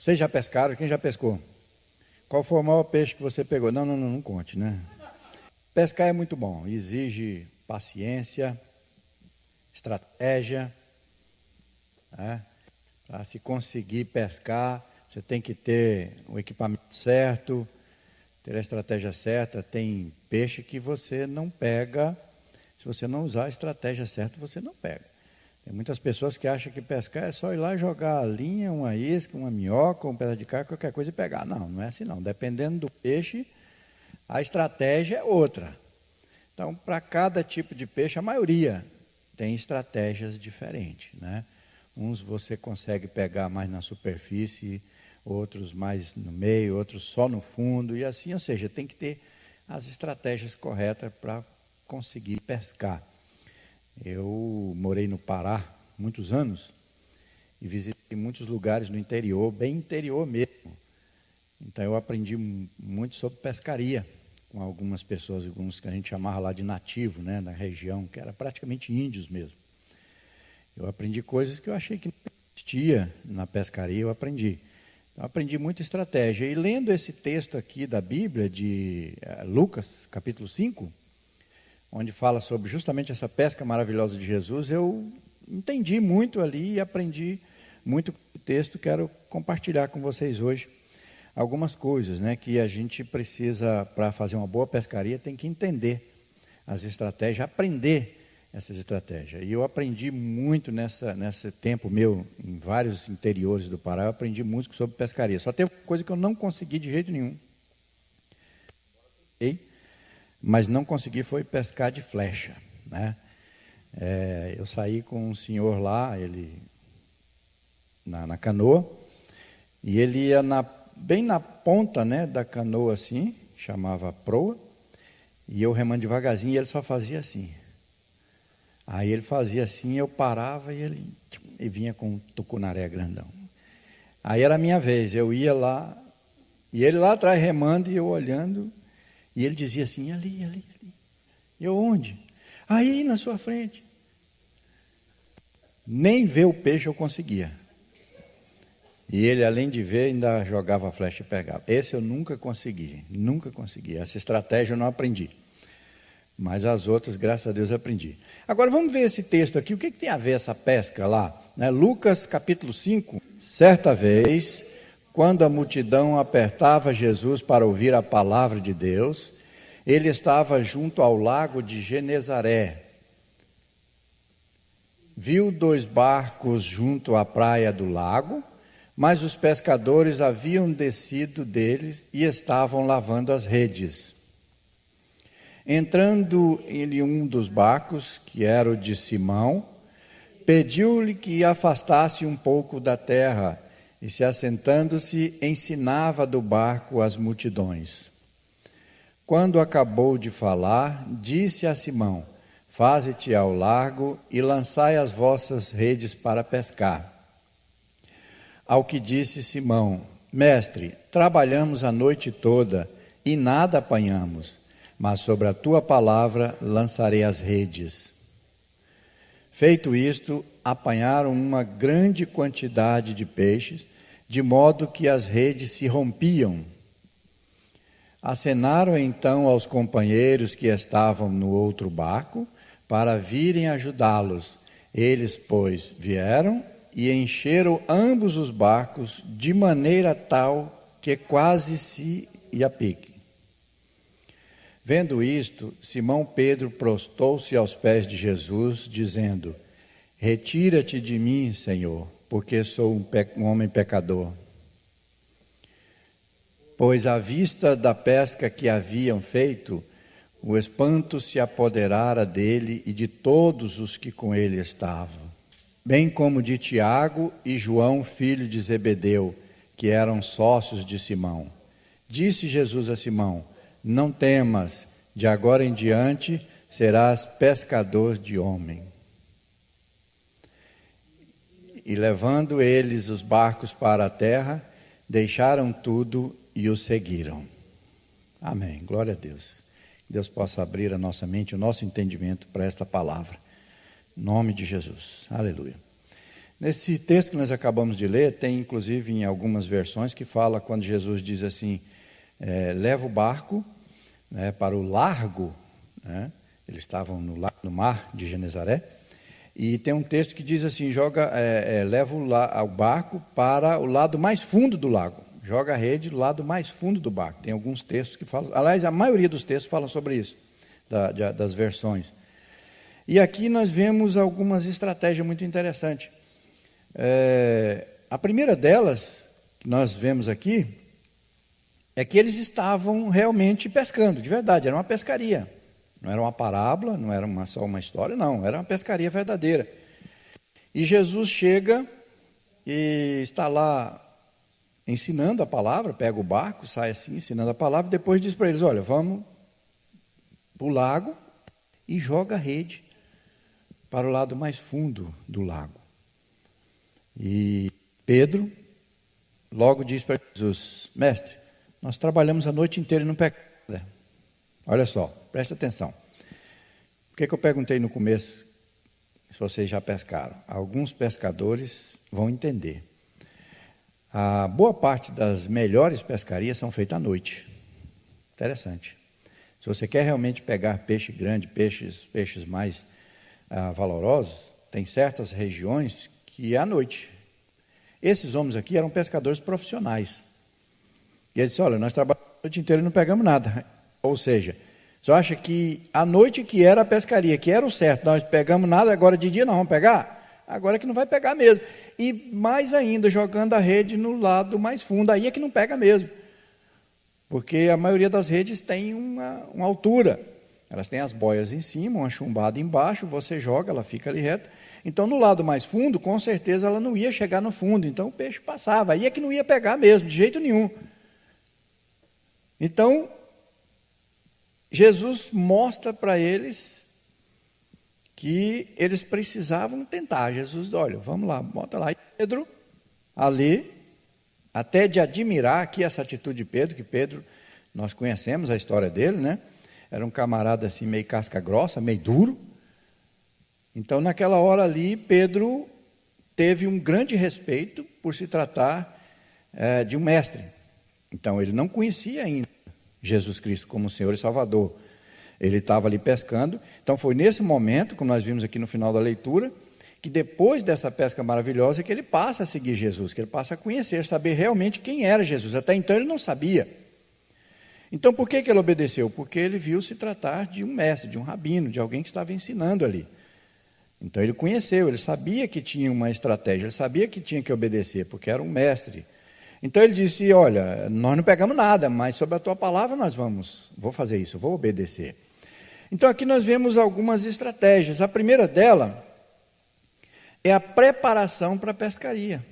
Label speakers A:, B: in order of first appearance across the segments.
A: Vocês já pescaram? Quem já pescou? Qual foi o maior peixe que você pegou? Não conte, né? Pescar é muito bom, exige paciência, estratégia, né? Para se conseguir pescar, você tem que ter o equipamento certo, ter a estratégia certa. Tem peixe que você não pega, se você não usar a estratégia certa, você não pega. Tem muitas pessoas que acham que pescar é só ir lá jogar a linha, uma isca, uma minhoca, um pedaço de carne, qualquer coisa e pegar. Não é assim não. Dependendo do peixe, a estratégia é outra. Então, para cada tipo de peixe, a maioria tem estratégias diferentes, né? Uns você consegue pegar mais na superfície, outros mais no meio, outros só no fundo, e assim, ou seja, tem que ter as estratégias corretas para conseguir pescar. Eu morei no Pará muitos anos e visitei muitos lugares no interior, bem interior mesmo. Então eu aprendi muito sobre pescaria com algumas pessoas, alguns que a gente chamava lá de nativo, né, na região, que era praticamente índios mesmo. Eu aprendi coisas que eu achei que não existia na pescaria, eu aprendi. Eu aprendi muita estratégia. E lendo esse texto aqui da Bíblia, de Lucas, capítulo 5, onde fala sobre justamente essa pesca maravilhosa de Jesus, eu entendi muito ali e aprendi muito com o texto. Quero compartilhar com vocês hoje algumas coisas, né, que a gente precisa, para fazer uma boa pescaria, tem que entender as estratégias, aprender essas estratégias. E eu aprendi muito nesse tempo meu, em vários interiores do Pará, eu aprendi muito sobre pescaria. Só tem coisa que eu não consegui de jeito nenhum. Mas não consegui foi pescar de flecha, né? Eu saí com um senhor lá, ele na canoa, e ele ia bem na ponta, né, da canoa assim, chamava proa, e eu remando devagarzinho, e ele só fazia assim. Aí ele fazia assim, eu parava e ele vinha com um tucunaré grandão. Aí era a minha vez, eu ia lá, e ele lá atrás remando e eu olhando, e ele dizia assim, ali. Eu, onde? Aí, na sua frente. Nem ver o peixe eu conseguia. E ele, além de ver, ainda jogava a flecha e pegava. Esse eu nunca consegui. Essa estratégia eu não aprendi. Mas as outras, graças a Deus, eu aprendi. Agora, vamos ver esse texto aqui. O que tem a ver essa pesca lá? Lucas, capítulo 5. Certa vez, quando a multidão apertava Jesus para ouvir a palavra de Deus, ele estava junto ao lago de Genezaré. Viu 2 barcos junto à praia do lago, mas os pescadores haviam descido deles e estavam lavando as redes. Entrando em um dos barcos, que era o de Simão, pediu-lhe que afastasse um pouco da terra, e se assentando-se, ensinava do barco as multidões. Quando acabou de falar, disse a Simão, faze-te ao largo e lançai as vossas redes para pescar. Ao que disse Simão, mestre, trabalhamos a noite toda e nada apanhamos, mas sobre a tua palavra lançarei as redes. Feito isto, apanharam uma grande quantidade de peixes, de modo que as redes se rompiam. Acenaram então aos companheiros que estavam no outro barco, para virem ajudá-los. Eles, pois, vieram e encheram ambos os barcos, de maneira tal que quase se ia pique. Vendo isto, Simão Pedro prostou-se aos pés de Jesus, dizendo, retira-te de mim, Senhor, porque sou um homem pecador. Pois à vista da pesca que haviam feito, o espanto se apoderara dele e de todos os que com ele estavam, bem como de Tiago e João, filho de Zebedeu, que eram sócios de Simão. Disse Jesus a Simão, não temas, de agora em diante serás pescador de homem. E levando eles os barcos para a terra, deixaram tudo e o seguiram. Amém, glória a Deus. Que Deus possa abrir a nossa mente, o nosso entendimento para esta palavra. Em nome de Jesus, aleluia. Nesse texto que nós acabamos de ler, tem inclusive em algumas versões que fala quando Jesus diz assim, leva o barco, né, para o largo, né, eles estavam no mar de Genezaré, e tem um texto que diz assim, leva o barco para o lado mais fundo do lago, joga a rede do lado mais fundo do barco. Tem alguns textos que falam, aliás, a maioria dos textos falam sobre isso, das versões. E aqui nós vemos algumas estratégias muito interessantes. A primeira delas, que nós vemos aqui, é que eles estavam realmente pescando, de verdade, era uma pescaria. Não era uma parábola, não era só uma história, não, era uma pescaria verdadeira. E Jesus chega e está lá ensinando a palavra, pega o barco, sai assim, ensinando a palavra, e depois diz para eles, olha, vamos para o lago e joga a rede para o lado mais fundo do lago. E Pedro logo diz para Jesus, mestre, nós trabalhamos a noite inteira e não pegamos nada. Olha só, presta atenção. Por que eu perguntei no começo se vocês já pescaram? Alguns pescadores vão entender. A boa parte das melhores pescarias são feitas à noite. Interessante. Se você quer realmente pegar peixe grande, peixes mais valorosos, tem certas regiões que é à noite. Esses homens aqui eram pescadores profissionais. E eles disseram, olha, nós trabalhamos a noite inteira e não pegamos nada. Ou seja, você acha que à noite que era a pescaria, que era o certo, nós pegamos nada, agora de dia não vamos pegar? Agora é que não vai pegar mesmo. E mais ainda, jogando a rede no lado mais fundo, aí é que não pega mesmo. Porque a maioria das redes tem uma altura. Elas têm as boias em cima, uma chumbada embaixo, você joga, ela fica ali reta. Então, no lado mais fundo, com certeza ela não ia chegar no fundo, então o peixe passava, aí é que não ia pegar mesmo, de jeito nenhum. Então, Jesus mostra para eles que eles precisavam tentar. Jesus, olha, vamos lá, bota lá. E Pedro, ali, até de admirar aqui essa atitude de Pedro, que Pedro, nós conhecemos a história dele, né? Era um camarada assim, meio casca grossa, meio duro. Então, naquela hora ali, Pedro teve um grande respeito por se tratar de um mestre. Então, ele não conhecia ainda Jesus Cristo como Senhor e Salvador. Ele estava ali pescando. Então, foi nesse momento, como nós vimos aqui no final da leitura, que depois dessa pesca maravilhosa, que ele passa a seguir Jesus, que ele passa a conhecer, saber realmente quem era Jesus. Até então, ele não sabia. Então, por que ele obedeceu? Porque ele viu se tratar de um mestre, de um rabino, de alguém que estava ensinando ali. Então, ele conheceu, ele sabia que tinha uma estratégia, ele sabia que tinha que obedecer, porque era um mestre. Então, ele disse, olha, nós não pegamos nada, mas sobre a tua palavra vou fazer isso, vou obedecer. Então, aqui nós vemos algumas estratégias. A primeira dela é a preparação para a pescaria.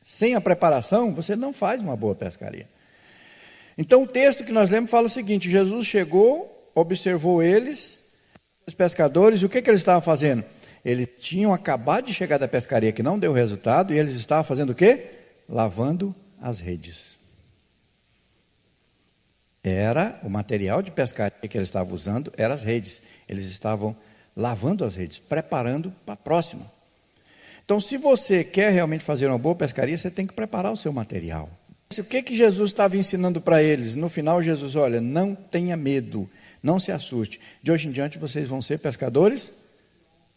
A: Sem a preparação, você não faz uma boa pescaria. Então, o texto que nós lemos fala o seguinte, Jesus chegou, observou eles, os pescadores, e o que eles estavam fazendo? Eles tinham acabado de chegar da pescaria que não deu resultado, e eles estavam fazendo o quê? Lavando as redes. Era o material de pescaria que eles estavam usando, eram as redes. Eles estavam lavando as redes, preparando para a próxima. Então, se você quer realmente fazer uma boa pescaria, você tem que preparar o seu material. O que Jesus estava ensinando para eles? No final, Jesus, olha, não tenha medo, não se assuste. De hoje em diante, vocês vão ser pescadores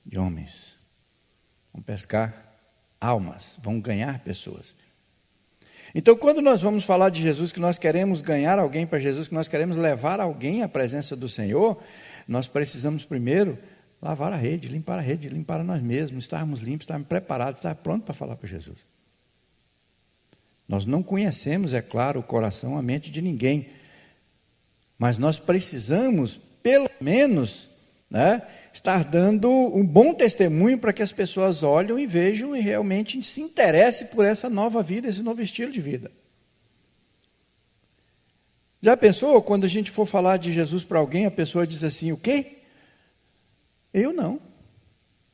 A: de homens. Vão pescar almas, vão ganhar pessoas. Então, quando nós vamos falar de Jesus, que nós queremos ganhar alguém para Jesus, que nós queremos levar alguém à presença do Senhor, nós precisamos primeiro lavar a rede, limpar a nós mesmos, estarmos limpos, estarmos preparados, estar prontos para falar para Jesus. Nós não conhecemos, é claro, o coração, a mente de ninguém, mas nós precisamos, pelo menos, estar dando um bom testemunho para que as pessoas olhem e vejam e realmente se interessem por essa nova vida, esse novo estilo de vida. Já pensou, quando a gente for falar de Jesus para alguém, a pessoa diz assim, o quê? Eu não.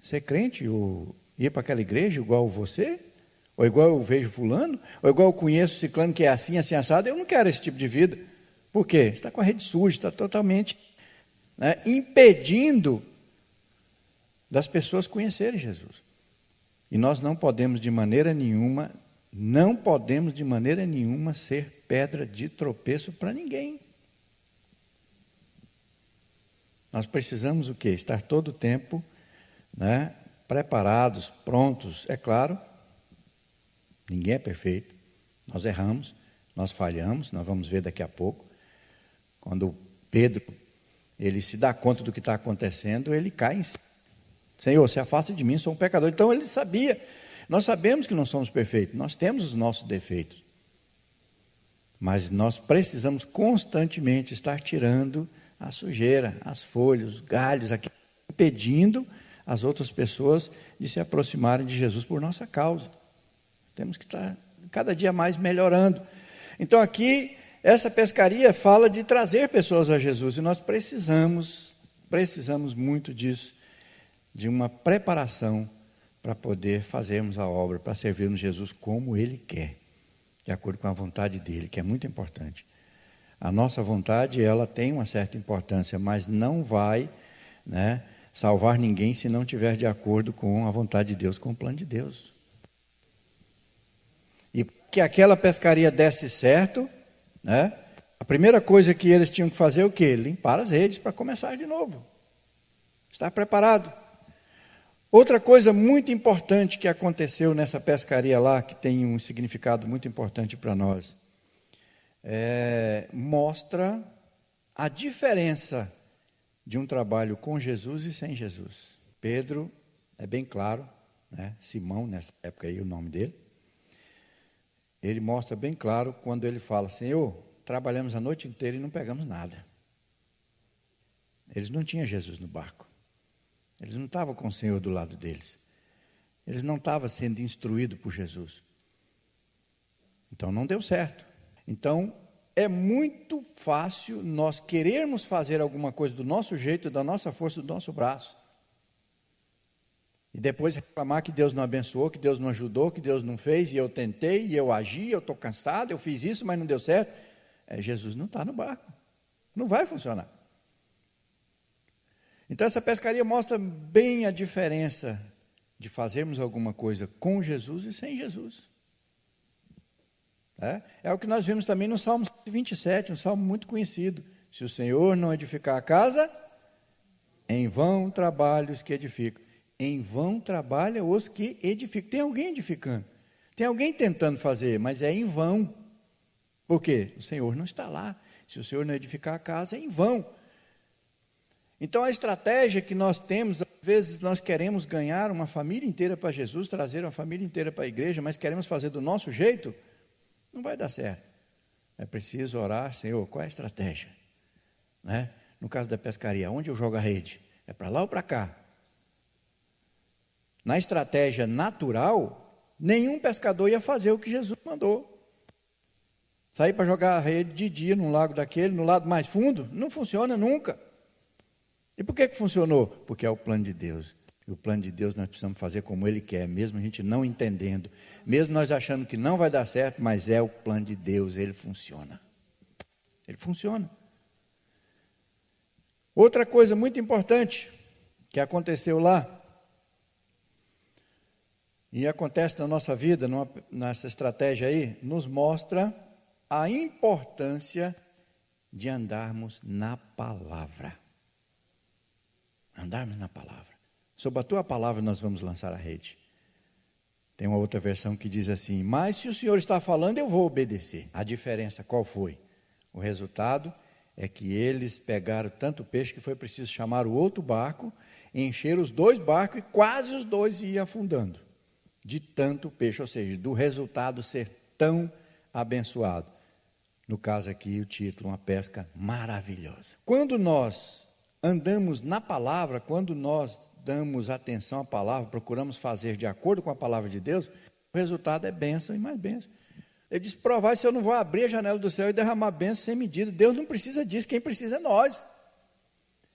A: Ser crente, ou ir para aquela igreja igual você? Ou igual eu vejo fulano? Ou igual eu conheço ciclano que é assim, assim, assado? Eu não quero esse tipo de vida. Por quê? Você está com a rede suja, está totalmente impedindo das pessoas conhecerem Jesus. E nós não podemos de maneira nenhuma ser pedra de tropeço para ninguém. Nós precisamos o quê? Estar todo o tempo, né, preparados, prontos. É claro, ninguém é perfeito. Nós erramos, nós falhamos, nós vamos ver daqui a pouco. Quando Pedro, ele se dá conta do que está acontecendo, ele cai em si. Senhor, se afasta de mim, sou um pecador. Então ele sabia, nós sabemos que não somos perfeitos, nós temos os nossos defeitos. Mas nós precisamos constantemente estar tirando a sujeira, as folhas, os galhos, aqui, impedindo as outras pessoas de se aproximarem de Jesus por nossa causa. Temos que estar cada dia mais melhorando. Então aqui, essa pescaria fala de trazer pessoas a Jesus, e nós precisamos muito disso, de uma preparação para poder fazermos a obra, para servirmos Jesus como Ele quer, de acordo com a vontade dEle, que é muito importante. A nossa vontade, ela tem uma certa importância, mas não vai, né, salvar ninguém se não estiver de acordo com a vontade de Deus, com o plano de Deus. E que aquela pescaria desse certo, né, a primeira coisa que eles tinham que fazer é o quê? Limpar as redes para começar de novo. Estar preparado. Outra coisa muito importante que aconteceu nessa pescaria lá, que tem um significado muito importante para nós, mostra a diferença de um trabalho com Jesus e sem Jesus. Pedro, é bem claro, né? Simão, nessa época aí o nome dele, ele mostra bem claro quando ele fala: Senhor, trabalhamos a noite inteira e não pegamos nada. Eles não tinham Jesus no barco. Eles não estavam com o Senhor do lado deles. Eles não estavam sendo instruídos por Jesus. Então não deu certo. Então é muito fácil nós querermos fazer alguma coisa do nosso jeito, da nossa força, do nosso braço. E depois reclamar que Deus não abençoou, que Deus não ajudou, que Deus não fez, e eu tentei, e eu agi, eu estou cansado, eu fiz isso, mas não deu certo. Jesus não está no barco. Não vai funcionar. Então essa pescaria mostra bem a diferença de fazermos alguma coisa com Jesus e sem Jesus. É o que nós vimos também no Salmo 27, um salmo muito conhecido. Se o Senhor não edificar a casa, em vão trabalham os que edificam. Em vão trabalham os que edificam. Tem alguém edificando, tem alguém tentando fazer, mas é em vão. Por quê? O Senhor não está lá. Se o Senhor não edificar a casa, é em vão. Então a estratégia que nós temos, às vezes nós queremos ganhar uma família inteira para Jesus, trazer uma família inteira para a igreja, mas queremos fazer do nosso jeito, não vai dar certo. É preciso orar: Senhor, qual é a estratégia? Né? No caso da pescaria, onde eu jogo a rede? É para lá ou para cá? Na estratégia natural, nenhum pescador ia fazer o que Jesus mandou. Sair para jogar a rede de dia num lago daquele, no lado mais fundo, não funciona nunca. E por que funcionou? Porque é o plano de Deus. E o plano de Deus nós precisamos fazer como Ele quer, mesmo a gente não entendendo, mesmo nós achando que não vai dar certo, mas é o plano de Deus, Ele funciona. Ele funciona. Outra coisa muito importante que aconteceu lá, e acontece na nossa vida, nessa estratégia aí, nos mostra a importância de andarmos na palavra. Andarmos na palavra. Sob a tua palavra nós vamos lançar a rede. Tem uma outra versão que diz assim: mas se o Senhor está falando, eu vou obedecer. A diferença qual foi? O resultado é que eles pegaram tanto peixe que foi preciso chamar o outro barco, encher os dois barcos e quase os dois iam afundando. De tanto peixe, ou seja, do resultado ser tão abençoado. No caso aqui o título, uma pesca maravilhosa. Quando nós andamos na palavra, quando nós damos atenção à palavra, procuramos fazer de acordo com a palavra de Deus, o resultado é bênção e mais bênção. Ele diz: provai se eu não vou abrir a janela do céu e derramar bênção sem medida. Deus não precisa disso, quem precisa é nós.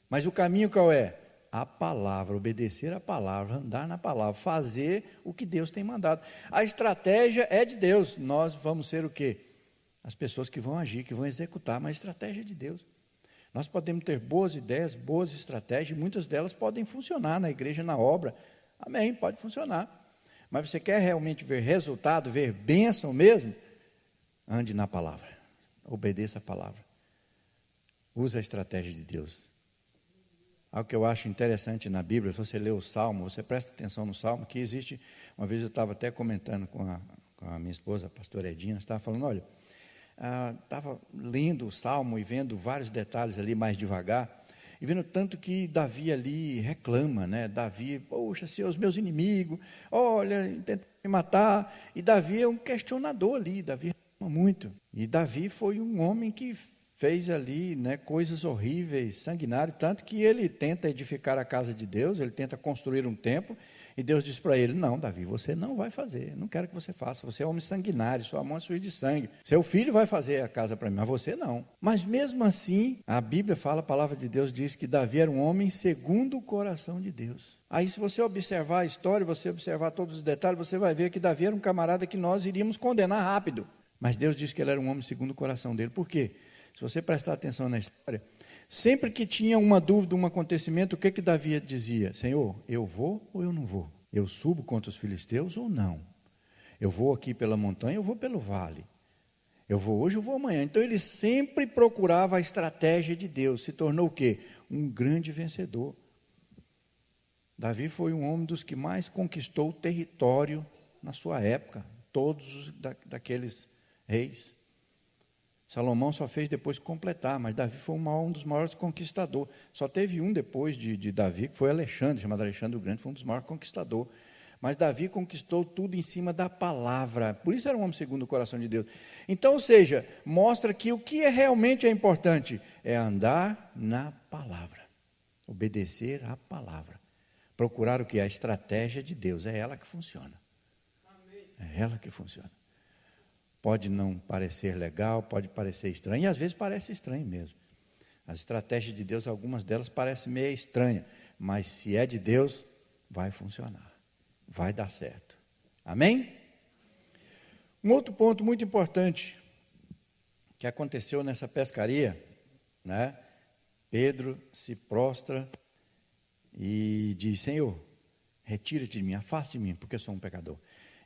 A: Mas o caminho qual é? A palavra, obedecer a palavra, andar na palavra, fazer o que Deus tem mandado. A estratégia é de Deus, nós vamos ser o quê? As pessoas que vão agir, que vão executar, mas a estratégia é de Deus. Nós podemos ter boas ideias, boas estratégias, muitas delas podem funcionar na igreja, na obra. Amém, pode funcionar. Mas você quer realmente ver resultado, ver bênção mesmo? Ande na palavra, obedeça a palavra, use a estratégia de Deus. Algo que eu acho interessante na Bíblia, se você lê o Salmo, você presta atenção no Salmo, que existe, uma vez eu estava até comentando com a minha esposa, a pastora Edina, estava falando, olha, estava lendo o Salmo e vendo vários detalhes ali mais devagar, e vendo tanto que Davi ali reclama, né? Davi, poxa, se os meus inimigos, olha, tentam me matar. E Davi é um questionador ali, Davi reclama muito. E Davi foi um homem que fez ali, né, coisas horríveis, sanguinárias, tanto que ele tenta edificar a casa de Deus, ele tenta construir um templo, e Deus diz para ele, não, Davi, você não vai fazer, não quero que você faça, você é homem sanguinário, sua mão é suja de sangue, seu filho vai fazer a casa para mim, mas você não. Mas mesmo assim, a Bíblia fala, a palavra de Deus diz que Davi era um homem segundo o coração de Deus. Aí se você observar a história, você observar todos os detalhes, você vai ver que Davi era um camarada que nós iríamos condenar rápido, mas Deus disse que ele era um homem segundo o coração dele. Por quê? Se você prestar atenção na história, sempre que tinha uma dúvida, um acontecimento, o que Davi dizia? Senhor, eu vou ou eu não vou? Eu subo contra os filisteus ou não? Eu vou aqui pela montanha, eu vou pelo vale. Eu vou hoje, eu vou amanhã. Então ele sempre procurava a estratégia de Deus. Se tornou o quê? Um grande vencedor. Davi foi um homem dos que mais conquistou o território na sua época. Todos daqueles reis. Salomão só fez depois completar, mas Davi foi um dos maiores conquistadores. Só teve um depois de Davi, que foi Alexandre, chamado Alexandre o Grande, foi um dos maiores conquistadores. Mas Davi conquistou tudo em cima da palavra. Por isso era um homem segundo o coração de Deus. Então, ou seja, mostra que o que realmente é importante é andar na palavra. Obedecer à palavra. Procurar o que? A estratégia de Deus. É ela que funciona. É ela que funciona. Pode não parecer legal, pode parecer estranho, e às vezes parece estranho mesmo. As estratégias de Deus, algumas delas parecem meio estranhas, mas se é de Deus, vai funcionar, vai dar certo. Amém? Um outro ponto muito importante que aconteceu nessa pescaria, né? Pedro se prostra e diz, Senhor, retira-te de mim, afaste de mim, porque eu sou um pecador.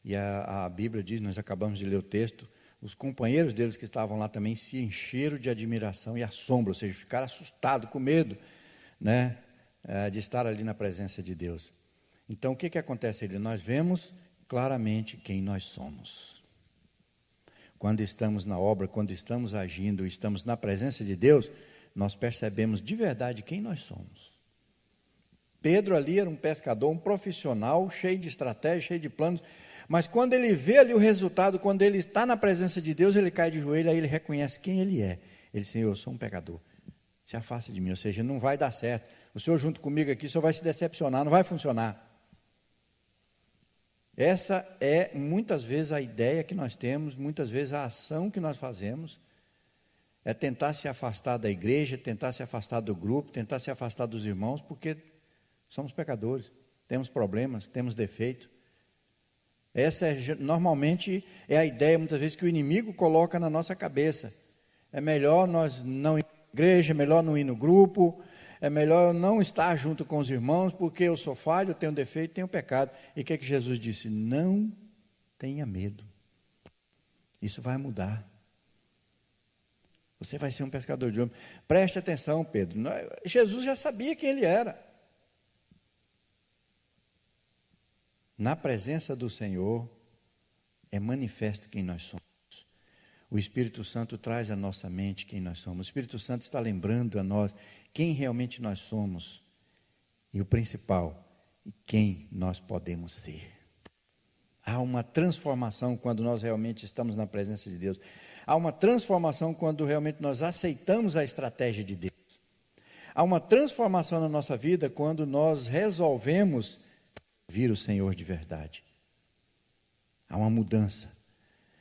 A: E a Bíblia diz, nós acabamos de ler o texto, os companheiros deles que estavam lá também se encheram de admiração e assombro, ou seja, ficaram assustados, com medo, né, de estar ali na presença de Deus. Então, o que acontece ali? Nós vemos claramente quem nós somos. Quando estamos na obra, quando estamos agindo, estamos na presença de Deus, nós percebemos de verdade quem nós somos. Pedro ali era um pescador, um profissional, cheio de estratégia, cheio de planos, mas quando ele vê ali o resultado, quando ele está na presença de Deus, ele cai de joelho, aí ele reconhece quem ele é. Ele diz, Senhor, eu sou um pecador, se afasta de mim, ou seja, não vai dar certo. O Senhor junto comigo aqui, o Senhor vai se decepcionar, não vai funcionar. Essa é muitas vezes a ideia que nós temos, muitas vezes a ação que nós fazemos, é tentar se afastar da igreja, tentar se afastar do grupo, tentar se afastar dos irmãos, porque somos pecadores, temos problemas, temos defeito. Essa normalmente é a ideia muitas vezes que o inimigo coloca na nossa cabeça. É melhor nós não ir na igreja, é melhor não ir no grupo, é melhor não estar junto com os irmãos, porque eu sou falho, eu tenho defeito, tenho pecado. E o que Jesus disse? Não tenha medo. Isso vai mudar. Você vai ser um pescador de homens. Preste atenção, Pedro. Jesus já sabia quem ele era. Na presença do Senhor, é manifesto quem nós somos. O Espírito Santo traz à nossa mente quem nós somos. O Espírito Santo está lembrando a nós quem realmente nós somos. E o principal, quem nós podemos ser. Há uma transformação quando nós realmente estamos na presença de Deus. Há uma transformação quando realmente nós aceitamos a estratégia de Deus. Há uma transformação na nossa vida quando nós resolvemos vir o Senhor de verdade. Há uma mudança.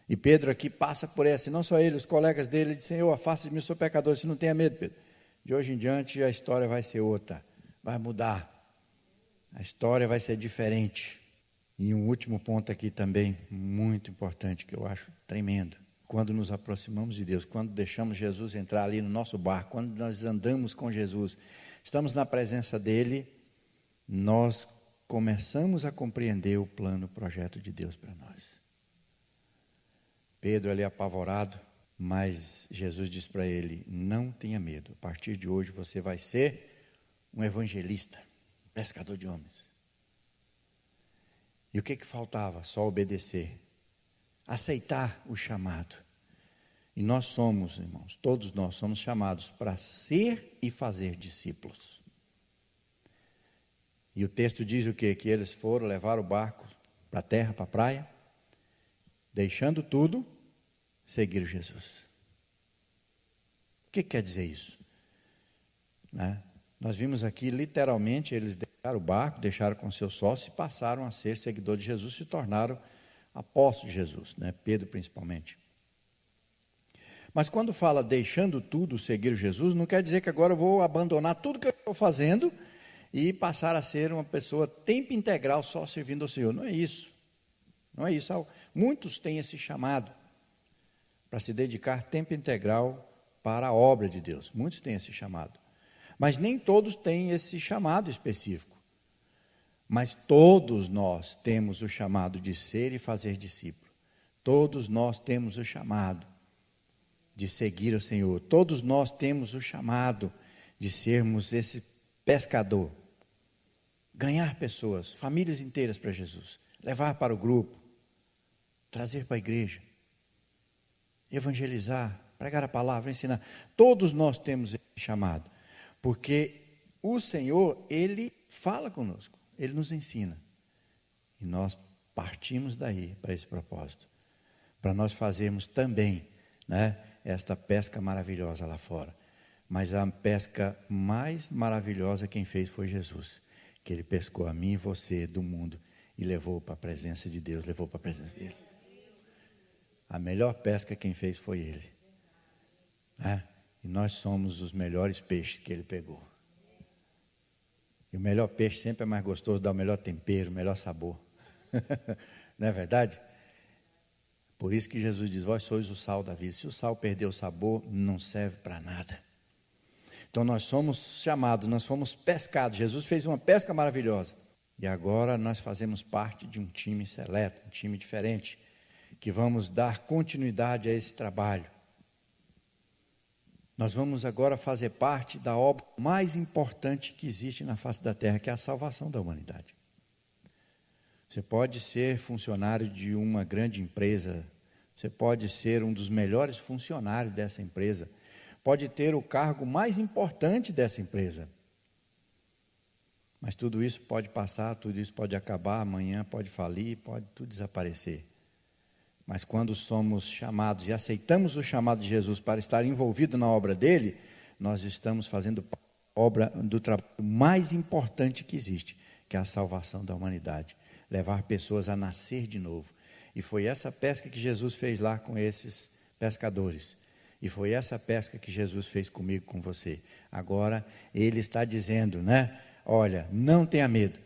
A: E Pedro aqui passa por essa, e não só ele, os colegas dele, ele diz, Senhor, afaste de mim, eu sou pecador. Você não tenha medo, Pedro. De hoje em diante a história vai ser outra, vai mudar. A história vai ser diferente. E um último ponto aqui também, muito importante, que eu acho tremendo. Quando nos aproximamos de Deus, quando deixamos Jesus entrar ali no nosso barco, quando nós andamos com Jesus, estamos na presença dele, nós começamos a compreender o plano, o projeto de Deus para nós. Pedro ali apavorado, mas Jesus diz para ele: não tenha medo, a partir de hoje você vai ser um evangelista, pescador de homens. E o que faltava? Só obedecer, aceitar o chamado. E nós somos, irmãos, todos nós somos chamados para ser e fazer discípulos. E o texto diz o quê? Que eles foram levar o barco para a terra, para a praia, deixando tudo, seguir Jesus. O que quer dizer isso? Né? Nós vimos aqui, literalmente, eles deixaram o barco, deixaram com seus sócios e passaram a ser seguidores de Jesus, se tornaram apóstolos de Jesus, né? Pedro principalmente. Mas quando fala deixando tudo, seguir Jesus, não quer dizer que agora eu vou abandonar tudo que eu estou fazendo e passar a ser uma pessoa tempo integral só servindo ao Senhor. Não é isso. Não é isso. Muitos têm esse chamado para se dedicar tempo integral para a obra de Deus. Muitos têm esse chamado. Mas nem todos têm esse chamado específico. Mas todos nós temos o chamado de ser e fazer discípulo. Todos nós temos o chamado de seguir o Senhor. Todos nós temos o chamado de sermos esse pescador. Ganhar pessoas, famílias inteiras para Jesus. Levar para o grupo. Trazer para a igreja. Evangelizar. Pregar a palavra, ensinar. Todos nós temos esse chamado. Porque o Senhor, Ele fala conosco. Ele nos ensina. E nós partimos daí para esse propósito. Para nós fazermos também, né, esta pesca maravilhosa lá fora. Mas a pesca mais maravilhosa quem fez foi Jesus. Que Ele pescou a mim e você do mundo e levou para a presença de Deus, levou para a presença dEle. A melhor pesca quem fez foi Ele. Né? E nós somos os melhores peixes que Ele pegou. E o melhor peixe sempre é mais gostoso, dá o melhor tempero, o melhor sabor. Não é verdade? Por isso que Jesus diz: vós sois o sal da vida. Se o sal perder o sabor, não serve para nada. Então nós somos chamados, nós fomos pescados. Jesus fez uma pesca maravilhosa. E agora nós fazemos parte de um time seleto, um time diferente, que vamos dar continuidade a esse trabalho. Nós vamos agora fazer parte da obra mais importante que existe na face da terra, que é a salvação da humanidade. Você pode ser funcionário de uma grande empresa, você pode ser um dos melhores funcionários dessa empresa, pode ter o cargo mais importante dessa empresa. Mas tudo isso pode passar, tudo isso pode acabar, amanhã pode falir, pode tudo desaparecer. Mas quando somos chamados e aceitamos o chamado de Jesus para estar envolvido na obra dele, nós estamos fazendo a obra do trabalho mais importante que existe, que é a salvação da humanidade. Levar pessoas a nascer de novo. E foi essa pesca que Jesus fez lá com esses pescadores. E foi essa pesca que Jesus fez comigo, com você. Agora Ele está dizendo, né? Olha, não tenha medo.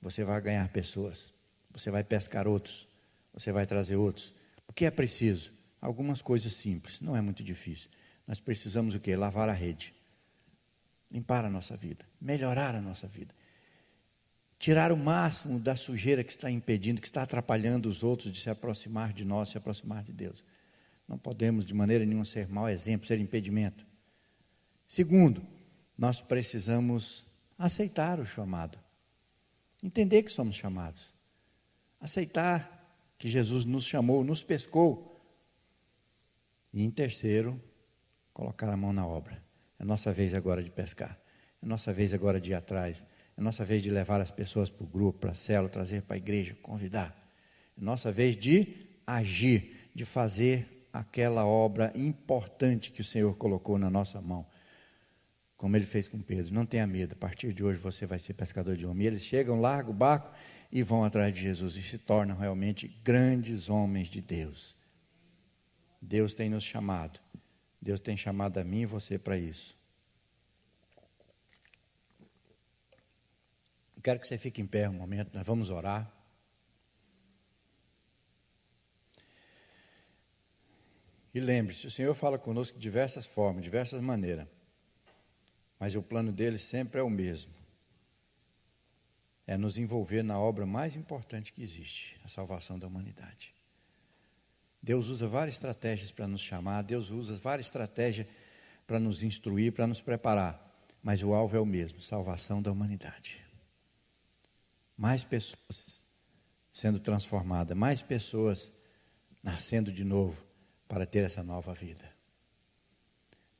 A: Você vai ganhar pessoas. Você vai pescar outros. Você vai trazer outros. O que é preciso? Algumas coisas simples, não é muito difícil. Nós precisamos o quê? Lavar a rede. Limpar a nossa vida. Melhorar a nossa vida. Tirar o máximo da sujeira que está impedindo, que está atrapalhando os outros de se aproximar de nós, se aproximar de Deus. Não podemos de maneira nenhuma ser mau exemplo, ser impedimento. Segundo, nós precisamos aceitar o chamado. Entender que somos chamados. Aceitar que Jesus nos chamou, nos pescou. E em terceiro, colocar a mão na obra. É nossa vez agora de pescar. É nossa vez agora de ir atrás. É nossa vez de levar as pessoas para o grupo, para a célula, trazer para a igreja, convidar. É nossa vez de agir, de fazer aquela obra importante que o Senhor colocou na nossa mão. Como Ele fez com Pedro. Não tenha medo, a partir de hoje você vai ser pescador de homens. E eles chegam, largam o barco e vão atrás de Jesus e se tornam realmente grandes homens de Deus. Deus tem nos chamado. Deus tem chamado a mim e você para isso. Quero que você fique em pé um momento, nós vamos orar. E lembre-se, o Senhor fala conosco de diversas formas, de diversas maneiras. Mas o plano dele sempre é o mesmo. é nos envolver na obra mais importante que existe, a salvação da humanidade. Deus usa várias estratégias para nos chamar, Deus usa várias estratégias para nos instruir, para nos preparar, mas o alvo é o mesmo, salvação da humanidade. Mais pessoas sendo transformadas, mais pessoas nascendo de novo para ter essa nova vida.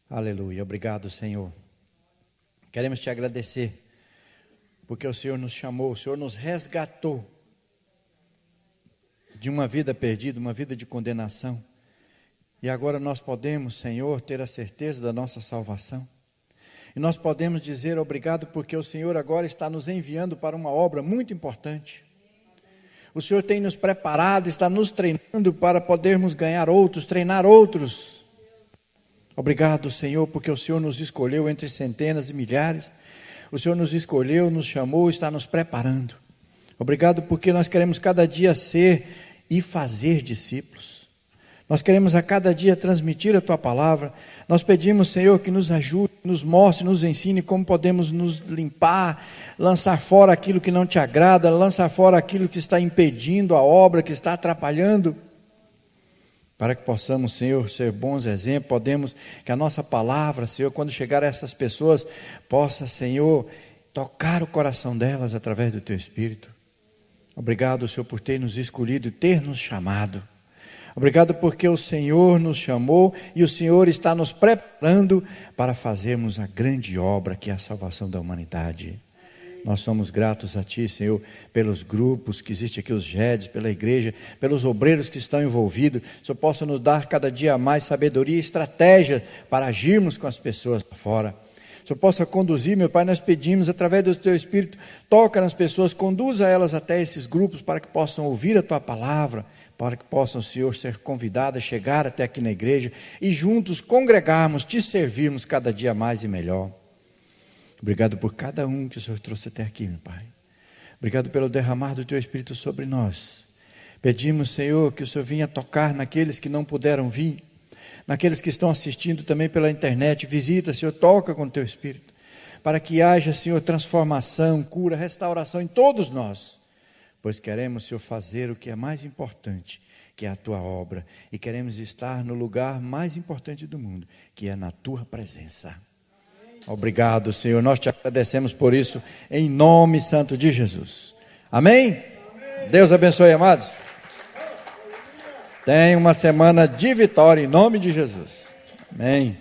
A: Aleluia, obrigado, Senhor. Queremos te agradecer, porque o Senhor nos chamou, o Senhor nos resgatou de uma vida perdida, uma vida de condenação. E agora nós podemos, Senhor, ter a certeza da nossa salvação. E nós podemos dizer obrigado, porque o Senhor agora está nos enviando para uma obra muito importante. O Senhor tem nos preparado, está nos treinando para podermos ganhar outros, treinar outros. Obrigado, Senhor, porque o Senhor nos escolheu entre centenas e milhares. O Senhor nos escolheu, nos chamou, está nos preparando. Obrigado porque nós queremos cada dia ser e fazer discípulos. Nós queremos a cada dia transmitir a Tua palavra. Nós pedimos, Senhor, que nos ajude, nos mostre, nos ensine como podemos nos limpar, lançar fora aquilo que não Te agrada, lançar fora aquilo que está impedindo a obra, que está atrapalhando, para que possamos, Senhor, ser bons exemplos. Podemos, que a nossa palavra, Senhor, quando chegar a essas pessoas, possa, Senhor, tocar o coração delas através do Teu Espírito. Obrigado, Senhor, por ter nos escolhido e ter nos chamado. Obrigado porque o Senhor nos chamou e o Senhor está nos preparando para fazermos a grande obra que é a salvação da humanidade. Nós somos gratos a Ti, Senhor, pelos grupos que existem aqui, os GEDs, pela igreja, pelos obreiros que estão envolvidos. O Senhor possa nos dar cada dia mais sabedoria e estratégia para agirmos com as pessoas lá fora. O Senhor possa conduzir, meu Pai, nós pedimos através do Teu Espírito, toca nas pessoas, conduza elas até esses grupos para que possam ouvir a Tua palavra, para que possam, Senhor, ser convidadas a chegar até aqui na igreja e juntos congregarmos, Te servirmos cada dia mais e melhor. Obrigado por cada um que o Senhor trouxe até aqui, meu Pai. Obrigado pelo derramar do Teu Espírito sobre nós. Pedimos, Senhor, que o Senhor venha tocar naqueles que não puderam vir, naqueles que estão assistindo também pela internet. Visita, Senhor, toca com o Teu Espírito, para que haja, Senhor, transformação, cura, restauração em todos nós, pois queremos, Senhor, fazer o que é mais importante, que é a Tua obra, e queremos estar no lugar mais importante do mundo, que é na Tua presença. Obrigado, Senhor, nós Te agradecemos por isso, em nome santo de Jesus. Amém? Amém. Deus abençoe, amados. Tenha uma semana de vitória, em nome de Jesus. Amém.